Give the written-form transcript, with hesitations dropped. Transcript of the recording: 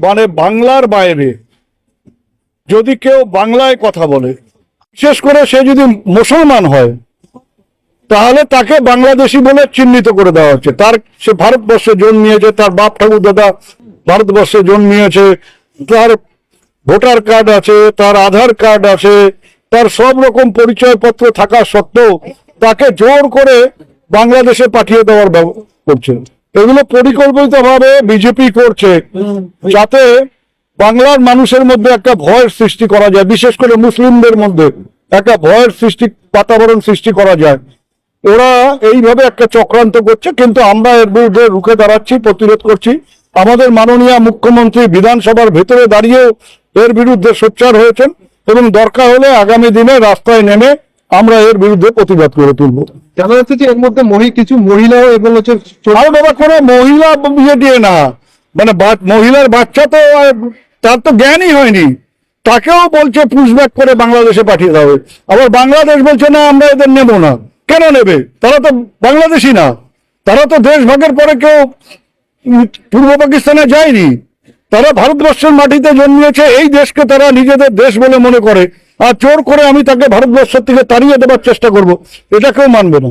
মানে বাংলার বাইরে যদি কেউ বাংলায় কথা বলে, বিশেষ করে সে যদি মুসলমান হয়, তাহলে তাকে বাংলাদেশি বলে চিহ্নিত করে দেওয়া হচ্ছে। সে ভারতবর্ষে জন্মিয়েছে, তার বাপ ঠাকুর দাদা ভারতবর্ষে জন্মিয়েছে, তার ভোটার কার্ড আছে, তার আধার কার্ড আছে, তার সব রকম পরিচয়পত্র থাকা সত্ত্বেও তাকে জোর করে বাংলাদেশে পাঠিয়ে দেওয়ার করছে। এগুলো পরিকল্পিতভাবে বিজেপি করছে যাতে বাংলার মানুষের মধ্যে একটা ভয়ের সৃষ্টি করা যায়, বিশেষ করে মুসলিমদের মধ্যে একটা ভয়ের বাতাবরণ সৃষ্টি করা যায়। ওরা এইভাবে একটা চক্রান্ত করছে, কিন্তু আমরা এর বিরুদ্ধে রুখে দাঁড়াচ্ছি, প্রতিরোধ করছি। আমাদের মাননীয় মুখ্যমন্ত্রী বিধানসভার ভেতরে দাঁড়িয়েও এর বিরুদ্ধে সোচ্চার হয়েছেন এবং দরকার হলে আগামী দিনে রাস্তায় নেমে আমরা এর বিরুদ্ধে প্রতিবাদ করে তুলবো। জানা যাচ্ছে যে এর মধ্যে কিছু মহিলাও এবং হচ্ছে বাবা কোনো মহিলা বিয়ে দিয়ে না, মানে মহিলার বাচ্চা তো তার তো জ্ঞানই হয়নি, তাকেও বলছে পুশব্যাক করে বাংলাদেশে পাঠিয়ে দেবে। আবার বাংলাদেশ বলছে না আমরা এদের নেব না। কেন নেবে? তারা তো বাংলাদেশি না, তারা তো দেশ ভাগের পরে কেউ পূর্ব পাকিস্তানে যায়নি, তারা ভারতবর্ষের মাটিতে জন্মিয়েছে। এই দেশকে তারা নিজেদের দেশ বলে মনে করে, আর জোর করে আমি তাকে ভারতবর্ষ থেকে তাড়িয়ে দেওয়ার চেষ্টা করব, এটা কেউ মানবে না।